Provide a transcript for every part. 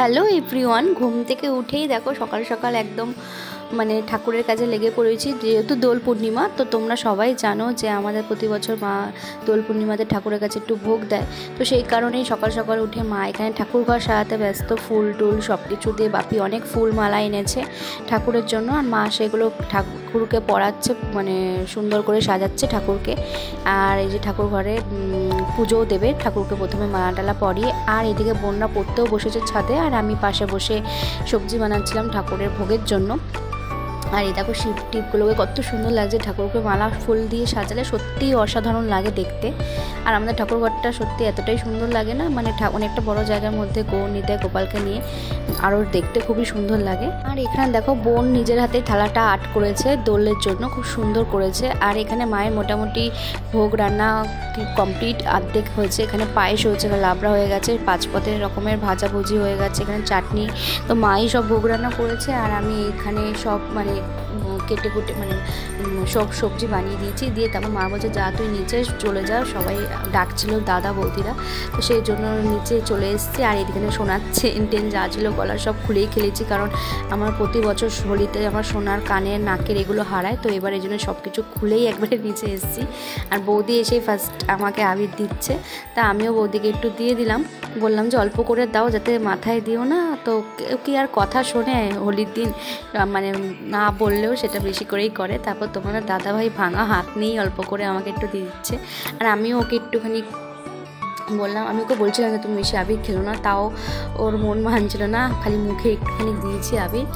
Hello everyone, ঘুম থেকে উঠেই দেখো সকাল সকাল একদম মানে ঠাকুরের কাছে লেগে পড়েছি। যেহেতু দোল পূর্ণিমা, তো তোমরা সবাই জানো যে আমাদের প্রতি বছর মা দোল পূর্ণিমাতে ঠাকুরের কাছে একটু ভোগ দেয়। তো সেই কারণেই সকাল সকাল উঠে মা এখানে ঠাকুর ঘর সাজাতে ব্যস্ত। ফুল টুল সব কিছু দিয়ে বাপি অনেক ফুল মালা এনেছে ঠাকুরের জন্য, আর মা সেগুলো ঠাকুরকে পরাচ্ছে, মানে সুন্দর করে সাজাচ্ছে ঠাকুরকে। আর এই যে ঠাকুর ঘরে পুজোও দেবে, ঠাকুরকে প্রথমে মালা টালা পরিয়ে। আর এদিকে বন্যা পড়তেও বসেছে ছাদে, আর আমি পাশে বসে সবজি বানাচ্ছিলাম ঠাকুরের ভোগের জন্য। আর এই দেখো শিব টিপগুলোকে কত সুন্দর লাগছে, ঠাকুরকে মালা ফুল দিয়ে সাজালে সত্যিই অসাধারণ লাগে দেখতে। আর আমাদের ঠাকুরঘরটা সত্যি এতটাই সুন্দর লাগে না, মানে অনেকটা বড় জায়গার মধ্যে গৌরনীতে গোপালকে নিয়ে আরও দেখতে খুবই সুন্দর লাগে। আর এখানে দেখো বোন নিজের হাতে থালাটা আর্ট করেছে দোলের জন্য, খুব সুন্দর করেছে। আর এখানে মায়ের মোটামুটি ভোগ রান্না কমপ্লিট, অর্ধেক হয়েছে। এখানে পায়েস হয়েছে, লাবড়া হয়ে গেছে, 5 পদের রকমের ভাজাভুজি হয়ে গেছে, এখানে চাটনি। তো মাই সব ভোগ রান্না করেছে, আর আমি এখানে সব মানে কেটে কুটে মানে সব সবজি বানিয়ে দিয়েছি। দিয়ে তারপর মা বলছে যা তুই নিচে চলে যা, সবাই ডাকছিল দাদা বৌদিরা, তো সেই জন্য নিচে চলে এসেছি। আর এখানে সোনার চেন যা ছিল গলার সব খুলেই খেলেছি, কারণ আমার প্রতি বছর হোলিতে আমার সোনার কানের নাকের এগুলো হারায়, তো এবার এই জন্য সব কিছু খুলেই একবারে নিচে এসেছি। আর বৌদি এসেই ফার্স্ট আমাকে আবির দিচ্ছে, তা আমিও বৌদিকে একটু দিয়ে দিলাম। বললাম যে অল্প করে দাও, যাতে মাথায় দিও না। তো কি আর কথা শোনে হোলির দিন, মানে না বললেও সেটা বেশি করেই করে। তারপর তোমাদের দাদাভাই ভাঙা হাত নিয়েই অল্প করে আমাকে একটু দিয়ে দিচ্ছে, আর আমিও ওকে একটুখানি বললাম, আমি ওকে বলছিলাম যে তুমি বেশি আবির খেলো না, তাও ওর মন মানছিল না, খালি মুখে একটুখানি দিয়েছি আবির।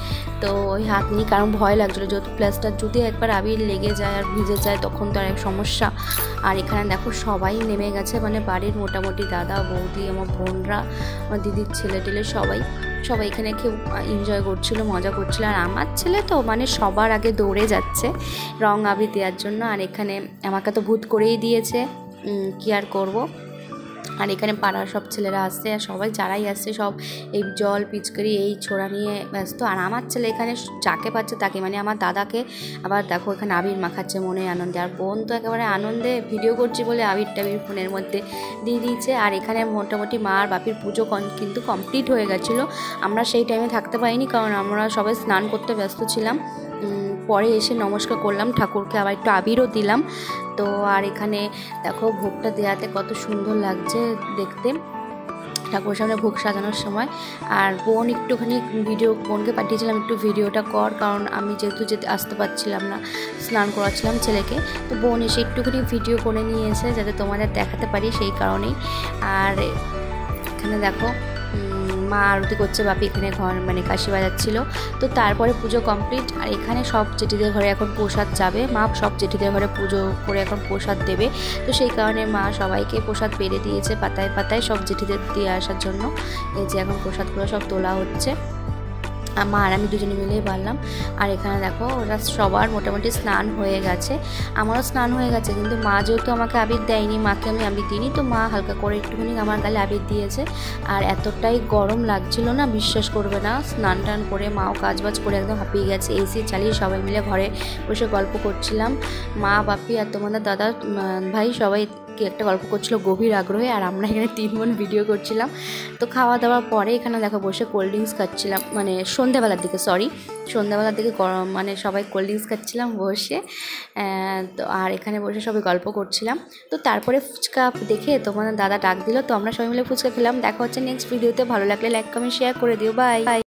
তো ওই হাত নিয়ে, কারণ ভয় লাগছিলো, যেহেতু প্লাস্টার যদি একবার আবির লেগে যায় আর ভিজে যায় তখন তো আর এক সমস্যা। আর এখানে দেখো সবাই নেমে গেছে, মানে বাড়ির মোটামুটি দাদা বৌদি, আমার বোনরা, আমার দিদির ছেলে টেলে সবাই এখানে কেউ এনজয় করছিল, মজা করছিল। আর আমার ছেলে তো মানে সবার আগে দৌড়ে যাচ্ছে রং আবির দেওয়ার জন্য। আর এখানে আমাকে তো ভূত করেই দিয়েছে, কি আর করবো। আর এখানে পাড়ার সব ছেলেরা আসছে, আর সবাই যারাই আসছে সব এই জল পিচকারি এই ছোড়া নিয়ে ব্যস্ত। আর আমার ছেলে এখানে যাকে পাচ্ছে তাকে, মানে আমার দাদাকে আবার দেখো এখানে আবির মাখাচ্ছে মনে আনন্দে। আর বোন তো একেবারে আনন্দে ভিডিও করছি বলে আবির টাবির ফোনের মধ্যে দিয়ে দিয়েছে। আর এখানে মোটামুটি মা আর বাপির পুজো কিন্তু কমপ্লিট হয়ে গেছিলো। আমরা সেই টাইমে থাকতে পারিনি, কারণ আমরা সবাই স্নান করতে ব্যস্ত ছিলাম। পরে এসে নমস্কার করলাম ঠাকুরকে, আবার একটু আবিরও দিলাম। তো আর এখানে দেখো ভোগটা দেওয়াতে কত সুন্দর লাগছে দেখতে ঠাকুরের সামনে ভোগ সাজানোর সময়। আর বোন একটুখানি বোনকে পাঠিয়েছিলাম একটু ভিডিওটা কর, কারণ আমি যেহেতু আসতে পারছিলাম না, স্নান করাচ্ছিলাম ছেলেকে। তো বোন এসে একটুখানি ভিডিও করে নিয়েছে যাতে তোমাদের দেখাতে পারি, সেই কারণেই। আর এখানে দেখো মা আরতি করছে, বাপি এখানে ঘর মানে কাশি বাজাচ্ছিল। তো তারপরে পুজো কমপ্লিট। আর এখানে সব জেঠিদের ঘরে এখন প্রসাদ যাবে, মা সব জেঠিদের ঘরে পুজো করে এখন প্রসাদ দেবে। তো সেই কারণে মা সবাইকে প্রসাদ বেড়ে দিয়েছে পাতায় পাতায় সব জেঠিদের দিয়ে আসার জন্য। এই যে এখন প্রসাদগুলো সব তোলা হচ্ছে, মা আর আমি দুজনে মিলেই পারলাম। আর এখানে দেখো ওরা সবার মোটামুটি স্নান হয়ে গেছে, আমারও স্নান হয়ে গেছে, কিন্তু মা যেহেতু আমাকে আবির দেয়নি, মাকে আমি আবির দিইনি, তো মা হালকা করে একটুখানি আমার গালে আবির দিয়েছে। আর এতটাই গরম লাগছিল না, বিশ্বাস করবে না, স্নান টান করে মাও কাজবাজ করে একদম হাঁপিয়ে গেছে। এসি চালিয়ে সবাই মিলে ঘরে বসে গল্প করছিলাম, মা বাপি আর তোমাদের দাদা ভাই সবাই একটা গল্প করছিল গভীর আগ্রহে। আর আমরা এখানে 3 বোন ভিডিও করছিলাম। তো খাওয়া দাওয়ার পরে এখানে দেখো বসে কোল্ড ড্রিঙ্কস খাচ্ছিলাম, মানে সন্ধ্যাবেলার দিকে সন্ধ্যাবেলার দিকে মানে সবাই কোল্ড ড্রিঙ্কস খাচ্ছিলাম বসে। তো আর এখানে বসে সবাই গল্প করছিলাম। তো তারপরে ফুচকা দেখে তোমাদের দাদা ডাক দিল, তো আমরা সবাই মিলে ফুচকা খেলাম। দেখা হচ্ছে নেক্সট ভিডিওতে, ভালো লাগলে লাইক কমেন্ট শেয়ার করে দিও, বাই।